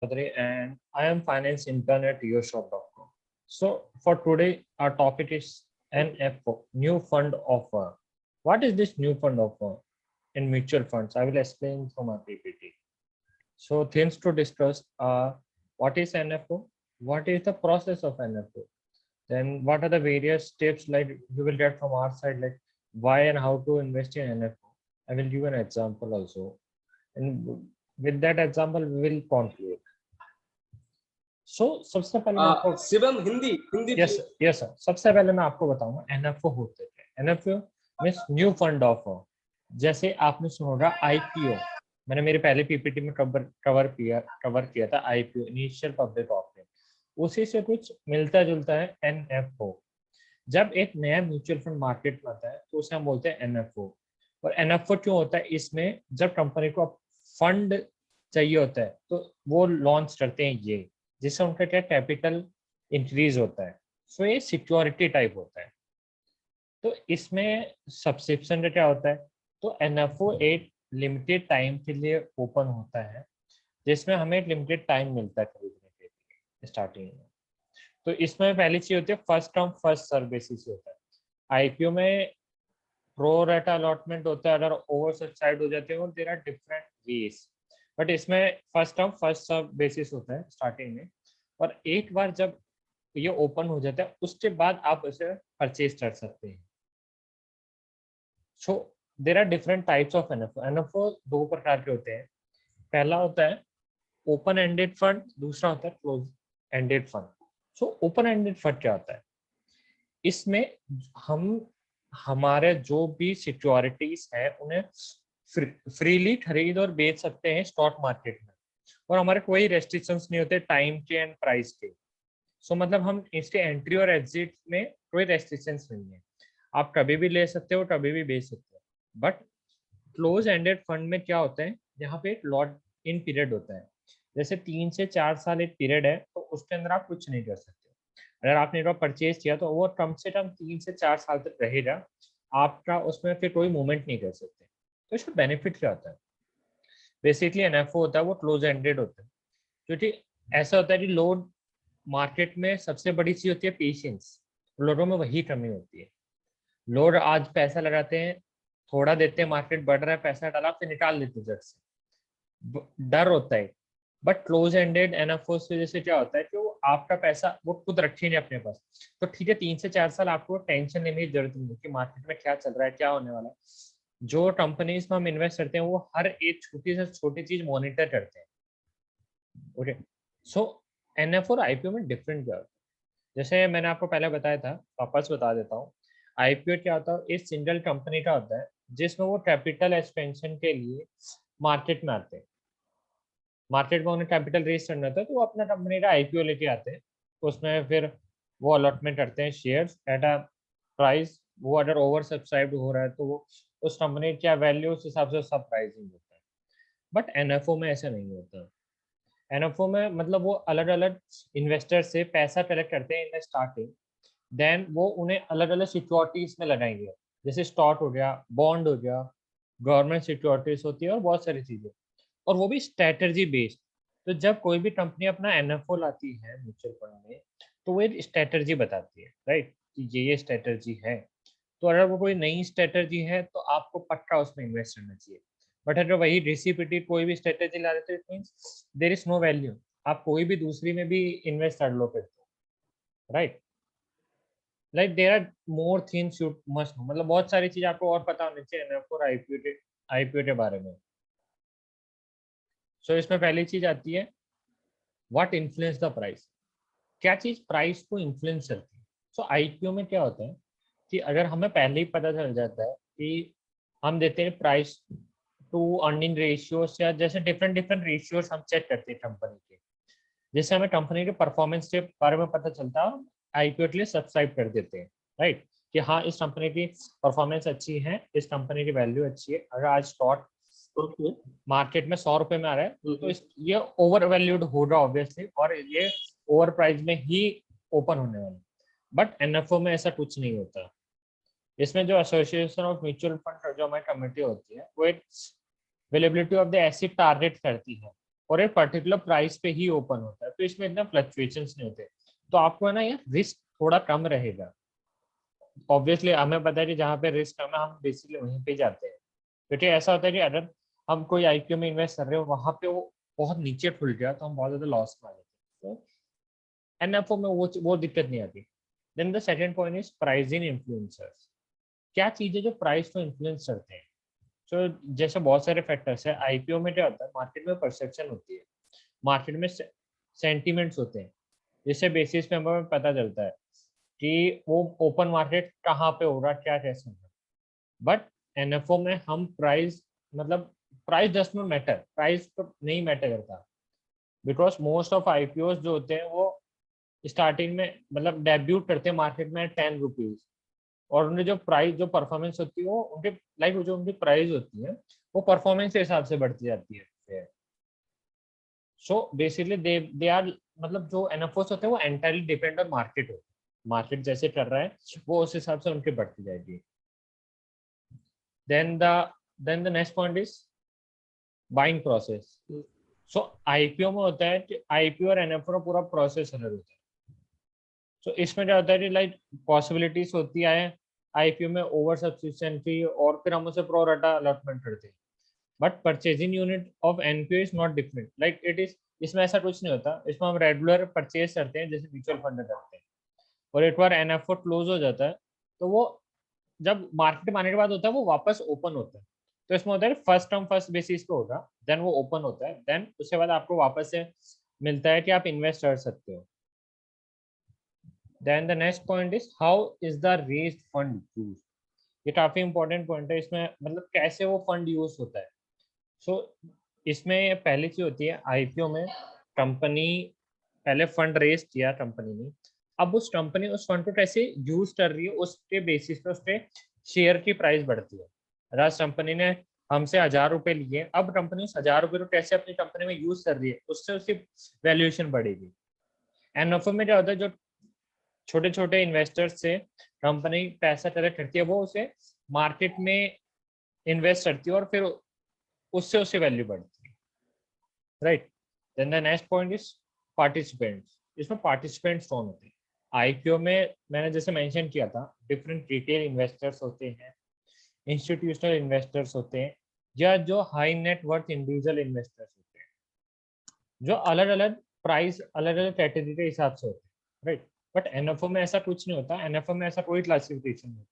Chaudhary and I am finance intern at yourshop.com. So for today, our topic is NFO, new fund offer. What is this new fund offer in mutual funds? I will explain from my PPT. So things to discuss are what is NFO, what is the process of NFO, then what are the various steps like you will get from our side, like why and how to invest in NFO. I will give an example also. And with that example, we will conclude. सो सबसे पहले मैं आपको Shivam Hindi Hindi yes yes sir सबसे पहले मैं आपको बताऊंगा NFO होते हैं। NFO means new fund offer. जैसे आपने सुना होगा आईपीओ, मैंने मेरे पहले पीपीटी में कवर किया था आईपीओ, इनिशियल पब्लिक ऑफरिंग। उसी से कुछ मिलता जुलता है एनएफओ। जब एक नया म्यूचुअल फंड मार्केट में आता है तो उसे हम बोलते हैं एनएफओ। और एनएफओ क्यों होता है? इसमें जब कंपनी को फंड चाहिए होता है तो वो लॉन्च करते हैं ये, जिससे उनका क्या कैपिटल इंक्रीज होता है। सो ये सिक्योरिटी टाइप होता है। तो इसमें सब्सक्रिप्शन का क्या होता है? तो एनएफओ एक लिमिटेड टाइम के लिए ओपन होता है, जिसमें हमें एक लिमिटेड टाइम मिलता है खरीदने के लिए स्टार्टिंग में। तो इसमें पहली चीज होती है first come first serve basis होता है। आईपीओ में प्रो रेटा अलॉटमेंट होता है, अगर ओवर सब्सक्राइब हो जाते हैं there are different ways, but इसमें first come first serve basis होता है स्टार्टिंग में। और एक बार जब ये ओपन हो जाता है उसके बाद आप उसे परचेज कर सकते हैं। So there are different types of NFO. NFO दो प्रकार के होते हैं। पहला होता है ओपन एंडेड फंड, दूसरा होता है close ended fund. So open ended fund क्या होता है? इसमें हम हमारे जो भी सिक्योरिटीज है उन्हें फ्रीली खरीद और बेच सकते हैं स्टॉक मार्केट में, और हमारे कोई रेस्ट्रिक्शंस नहीं होते टाइम के एंड प्राइस के। सो मतलब हम इसके एंट्री और एग्जिट में कोई रेस्ट्रिक्शंस नहीं है, आप कभी भी ले सकते हो कभी भी बेच सकते हो। बट क्लोज एंडेड फंड में क्या होता है, यहाँ पे एक लॉक इन पीरियड होता है। जैसे 3 से 4 साल एक पीरियड है, तो उसके अंदर आप कुछ नहीं कर सकते। अगर आपने एक परचेज किया तो वो कम से कम 3 से 4 साल तक रहेगा, आपका उसमें फिर कोई मूवमेंट नहीं कर सकते। तो इसका बेनिफिट क्या होता है? बेसिकली एनएफओ होता है वो क्लोज एंडेड होता है, क्योंकि ऐसा होता है कि लोड मार्केट में सबसे बड़ी चीज होती है पेशेंस, लोगों में वही कमी होती है। लोग आज पैसा लगाते हैं, थोड़ा देते हैं, मार्केट बढ़ रहा है, पैसा डाला फिर निकाल लेते जट से, डर होता है। बट क्लोज एंडेड एनएफओ की वजह से क्या होता है कि वो आपका पैसा वो खुद रखे नहीं अपने पास। तो ठीक है 3 से 4 साल आपको टेंशन लेने की जरूरत नहीं है कि मार्केट में क्या चल रहा है, क्या होने वाला है। जो कंपनीज में हम इन्वेस्ट करते हैं वो हर एक छोटी से छोटी चीज मॉनिटर करते हैं। ओके, सो एनएफओ और आईपीओ में डिफरेंट क्या होता है? जैसे मैंने आपको पहले बताया था, वापस बता देता हूँ। आईपीओ क्या होता है? इस सिंगल कंपनी का होता है जिसमें वो कैपिटल एक्सपेंशन के लिए मार्केट में आते हैं। मार्केट में उन्हें कैपिटल रेज करना होता है तो वो अपना कंपनी का आईपीओ लेके आते हैं। तो उसमें फिर वो अलॉटमेंट करते हैं शेयर्स एट अ प्राइस। वो अगर ओवर सब्सक्राइब हो रहा है तो वो उस कंपनी क्या वैल्यू उस हिसाब से सब प्राइसिंग होता है। बट एनएफओ में ऐसा नहीं होता। एनएफओ में मतलब वो अलग अलग इन्वेस्टर से पैसा कलेक्ट करते हैं इन द स्टार्टिंग, देन वो उन्हें अलग अलग सिक्योरिटीज में लगाएंगे। जैसे स्टॉक हो गया, बॉन्ड हो गया, गवर्नमेंट सिक्योरिटीज होती है और बहुत सारी चीजें, और वो भी स्ट्रेटजी बेस्ड। तो जब कोई भी कंपनी अपना एनएफओ लाती है म्यूचुअल फंड में तो वो एक स्ट्रेटजी बताती है, राइट, कि ये स्ट्रेटजी है। तो अगर वो कोई नई स्ट्रेटजी है तो आपको पक्का उसमें इन्वेस्ट करना चाहिए। बट अगर वही रिसीपिटेड कोई भी स्ट्रेटजी ला देते हैं देर इज नो वैल्यू, आप कोई भी दूसरी में भी इन्वेस्ट कर लो फिर तो, right. Like there are more things you must know, मतलब बहुत सारी चीज आपको और पता होनी चाहिए एनएफओ और आईपीओ के बारे में। सो इसमें पहली चीज आती है व्हाट इन्फ्लुएंस द प्राइस। क्या चीज प्राइस को इन्फ्लुएंस करती है? सो आईपीओ में क्या होता है कि अगर हमें पहले ही पता चल जाता है कि हम देते हैं प्राइस टू अर्निंग रेशियोज, या जैसे डिफरेंट डिफरेंट रेशियोज हम चेक करते हैं कंपनी के, जिससे हमें कंपनी के परफॉर्मेंस के बारे में पता चलता है, आईपीओ के लिए सब्सक्राइब कर देते हैं, राइट। कि हाँ इस कंपनी की परफॉर्मेंस अच्छी है, इस कंपनी की वैल्यू अच्छी है। अगर आज स्टॉक मार्केट में 100 रुपए में आ रहा है तो ये ओवर वैल्यूड होगा ऑब्वियसली, और ये ओवर प्राइस में ही ओपन होने वाला। बट एनएफओ में ऐसा कुछ नहीं होता। इसमें जो एसोसिएशन ऑफ म्यूचुअल फंड जो हमारी कमेटी होती है वो एक availability of the asset target करती है। और एक पर्टिकुलर प्राइस पे ही ओपन होता है, तो इसमें इतना फ्लक्चुएशंस नहीं होते, तो आपको है ना ये रिस्क थोड़ा कम रहेगा। ऑब्वियसली हमें पता है कि जहाँ पे रिस्क कम है हम बेसिकली वहीं पे जाते हैं, क्योंकि ऐसा होता है कि अगर हम कोई आईपीओ में इन्वेस्ट कर रहे हो वहां पे वो बहुत नीचे खुल गया तो हम बहुत ज्यादा लॉस में आ जाते हैं, तो एनएफओ में वो दिक्कत नहीं आती। Then the second point is pricing influencers. क्या चीजें जो प्राइस को इन्फ्लुएंस करते हैं, तो जैसे बहुत सारे फैक्टर्स है। आईपीओ में क्या होता है, मार्केट में परसेप्शन होती है, मार्केट में सेंटीमेंट्स होते हैं, जिससे बेसिस पे हमें पता चलता है कि वो ओपन मार्केट कहाँ पे हो रहा है, क्या कैसे हो रहा है। बट एनएफओ में हम प्राइस, मतलब प्राइस डस्ट में मैटर, प्राइस तो नहीं मैटर करता, बिकॉज मोस्ट ऑफ आईपीओ जो होते हैं वो स्टार्टिंग में मतलब डेब्यूट करते हैं मार्केट में 10 रुपीज, और उनकी जो प्राइस जो परफॉर्मेंस होती है वो उनके लाइक जो उनकी प्राइस होती है वो परफॉर्मेंस के हिसाब से बढ़ती जाती है। सो बेसिकली दे आर, मतलब जो एनएफओस होते हैं वो एंटायरली डिपेंड ऑन मार्केट होते हैं, मार्केट जैसे कर रहा है वो उस हिसाब से उनकी बढ़ती जाएगी। Then the next point is buying process. So IPO में होता है कि आईपीओ और एनएफओ का पूरा प्रोसेस अलग होता है। सो इसमें क्या होता है कि लाइक पॉसिबिलिटीज होती है आईपीओ में ओवर सब्सक्रिप्शन की, और फिर हम उसे प्रो राटा अलॉटमेंट करते हैं। But purchasing unit of NPO is not different, like it is, इसमें ऐसा कुछ नहीं होता, इसमें हम रेगुलर परचेज करते हैं जैसे म्यूचुअल फंड करते हैं, और एक बार एनएफओ क्लोज हो जाता है तो वो जब मार्केट में आने के बाद होता है वो वापस ओपन होता है। तो इसमें होता है फर्स्ट टर्म फर्स्ट बेसिस पे होगा, देन वो ओपन होता है, देन उसके बाद आपको वापस से मिलता है कि आप इन्वेस्ट कर सकते हो। Then the next point is how is the raised fund use. ये काफी इंपॉर्टेंट पॉइंट है, इसमें मतलब कैसे वो फंड यूज होता है। सो इसमें पहली चीज होती है आईपीओ में कंपनी पहले फंड रेज किया कंपनी ने, अब उस कंपनी उस फंड को कैसे यूज कर रही है उसके बेसिस पे उसके शेयर की प्राइस बढ़ती है। अगर कंपनी ने हमसे 1,000 रुपए लिए, अब कंपनी उस 1,000 रुपए को कैसे अपनी कंपनी में यूज कर रही है उससे उसकी वैल्यूएशन बढ़ेगी। एंड ऑफर में क्या होता है, जो छोटे छोटे इन्वेस्टर्स से कंपनी पैसा कलेक्ट करती है वो उसे मार्केट में इन्वेस्ट करती है और फिर उससे उससे वैल्यू बढ़ती है, right. Then the next point is participants. इसमें पार्टिसिपेंट्स कौन होते हैं आईपीओ में, मैंने जैसे मेंशन किया था डिफरेंट रिटेल इन्वेस्टर्स होते हैं, इंस्टीट्यूशनल इन्वेस्टर्स होते हैं, या जो high net worth individual investors होते हैं, जो अलग अलग प्राइस अलग अलग कैटेगरी के हिसाब से होते हैं, राइट। बट एनएफओ में ऐसा कुछ नहीं होता, एनएफओ में ऐसा कोई क्लासिफिकेशन नहीं होता।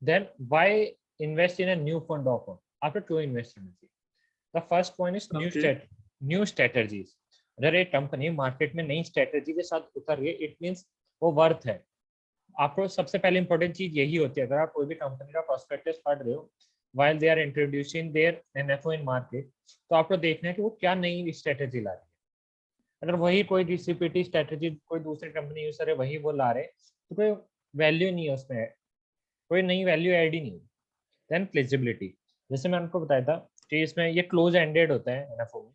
Then why invest in a new fund of after to investment. The first point is Okay. New strategies. अगर एक कंपनी मार्केट में नई स्ट्रेटजी के साथ उतर रही है इट मीन्स वो वर्थ है। आपको सबसे पहले इंपॉर्टेंट चीज यही होती है, अगर आप कोई भी कंपनी का प्रोस्पेक्टस पढ़ रहे हो while they are introducing their NFO in market, तो आपको देखना है कि वो क्या नई स्ट्रेटेजी ला रही है। अगर वही कोई डिसिपिटी स्ट्रेटेजी कोई दूसरी कंपनी यूज करे वही वो ला रहे तो कोई वैल्यू नहीं है उसमें, कोई नई वैल्यू ऐड ही नहीं। देन फ्लेक्सिबिलिटी, जैसे मैं आपको बताया था कि इसमें ये क्लोज एंडेड होता है एनएफओ में,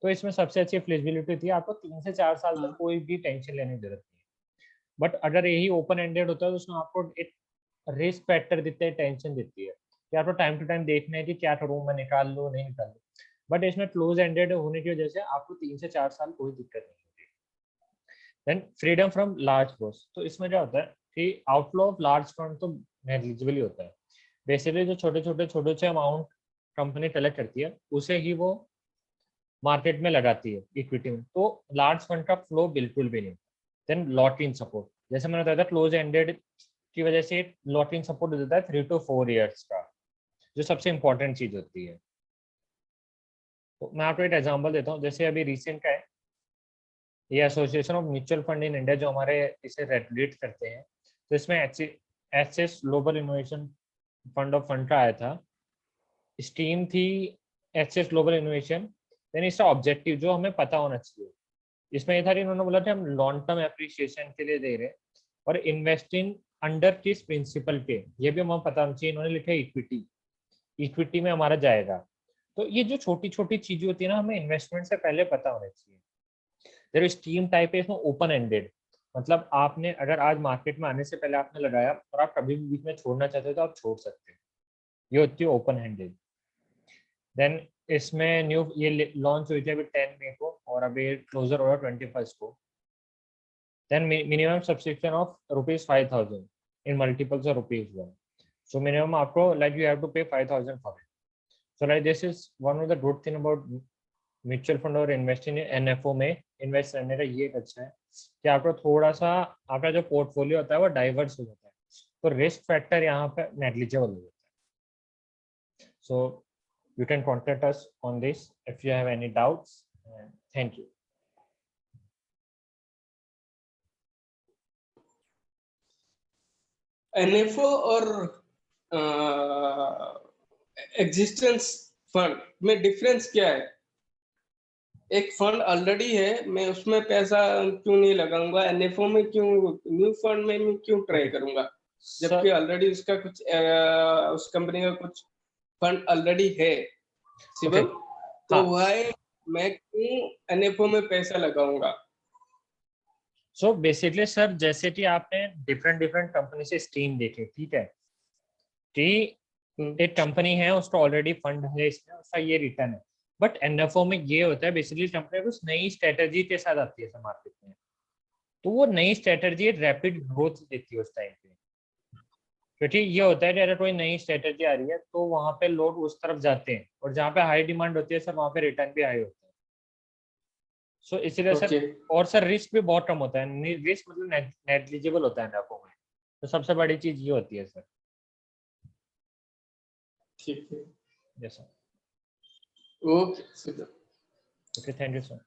तो इसमें सबसे अच्छी फ्लेक्सिबिलिटी होती है, आपको 3 से 4 साल तक कोई भी टेंशन लेने की जरूरत नहीं है। बट अगर यही ओपन एंडेड होता है तो उसमें आपको एक रिस्क फैक्टर देते हैं, टेंशन देती है कि आपको टाइम टू टाइम देखना है कि क्या करूँ, मैं निकाल लूँ नहीं निकाल लूँ। बट इसमें क्लोज एंडेड होने की वजह से आपको 3 से 4 साल कोई दिक्कत नहीं होती। Then freedom from large flows, तो इसमें क्या होता है कि आउटफ्लो ऑफ लार्ज फंड तो नेग्लिजिबल होता है। बेसिकली जो छोटे से अमाउंट कंपनी कलेक्ट करती है उसे ही वो मार्केट में लगाती है इक्विटी में, तो लार्ज फंड का फ्लो बिल्कुल भी नहीं। देन लॉक इन सपोर्ट, जैसे मैंने बताया था क्लोज एंडेड की वजह से लॉक इन सपोर्ट देता है 3 to 4 years का, जो सबसे इंपॉर्टेंट चीज होती है। तो मैं आपको एक एग्जांपल देता हूँ, जैसे अभी रिसेंट का है ये association of mutual fund in India जो हमारे इसे रेगुलेट करते हैं, तो इसमें Axis global innovation fund of fund का आया था, स्कीम थी एक्सेस ग्लोबल इनोवेशन। देन इसका ऑब्जेक्टिव जो हमें पता होना चाहिए, इसमें ये था कि इन्होंने बोला था हम लॉन्ग टर्म एप्रिसिएशन के लिए दे रहे हैं और इन्वेस्टिंग अंडर किस प्रिंसिपल के, ये भी हमें पता होना चाहिए। इन्होंने लिखा इक्विटी, इक्विटी में हमारा जाएगा। तो ये जो छोटी छोटी चीजें होती है ना हमें इन्वेस्टमेंट से पहले पता होना चाहिए। जब स्कीम टाइप है इसमें ओपन एंडेड, मतलब आपने अगर आज मार्केट में आने से पहले आपने लगाया और आप कभी भी बीच में छोड़ना चाहते हो तो आप छोड़ सकते हो, ये होती है ओपन हैंडेड। देन इसमें न्यू ये लॉन्च हुई थी अभी 10 मई को और अभी क्लोजर हो रहा 21 को। Then minimum subscription of ₹5,000 in multiples of ₹1। So minimum आपको like you have to pay 5,000 for it. So like this is one of the good thing about mutual fund और इन्वेस्टिंग इन एनएफओ में invest करने का ये एक अच्छा है कि आपको थोड़ा सा आपका जो पोर्टफोलियो होता है वो डाइवर्स हो जाता है, तो रिस्क फैक्टर यहाँ पे नेग्लिजिबल हो जाता है। सो you can contact us on this if you have any doubts, and thank you. NFO और एग्जिस्टेंस फंड में डिफरेंस क्या है? एक फंड ऑलरेडी है, मैं उसमें पैसा क्यों नहीं लगाऊंगा? एनएफओ में क्यों, न्यू फंड में मैं क्यों ट्राई करूंगा जबकि ऑलरेडी उसका कुछ उस कंपनी का कुछ फंड ऑलरेडी है शिवम? तो व्हाई मैं क्यों एनएफओ में पैसा लगाऊंगा? सो बेसिकली सर जैसे कि आपने डिफरेंट डिफरेंट कंपनी से स्कीम देखे, ठीक है, कि एक कंपनी है उसका ऑलरेडी फंड है, इसमें उसका ये रिटर्न है, बट एनएफओ में ये होता है बेसिकली कंपनी कुछ नई स्ट्रेटजी के साथ आती है मार्केट में, तो वो नई स्ट्रेटजी रैपिड ग्रोथ देती है उस टाइम पे, क्योंकि ये होता है कि अगर कोई नई स्ट्रेटजी आ रही है तो वहां पे लोग उस तरफ जाते हैं और जहाँ पे हाई डिमांड होती है सर वहाँ पे रिटर्न भी हाई होता है। सो इसीलिए सर, और सर रिस्क भी बहुत कम होता है, रिस्क मतलब नेग्लिजिबल होता है एनएफओ में, तो सबसे बड़ी चीज ये होती है सर। ठीक है, yes sir. Okay, okay, thank you sir.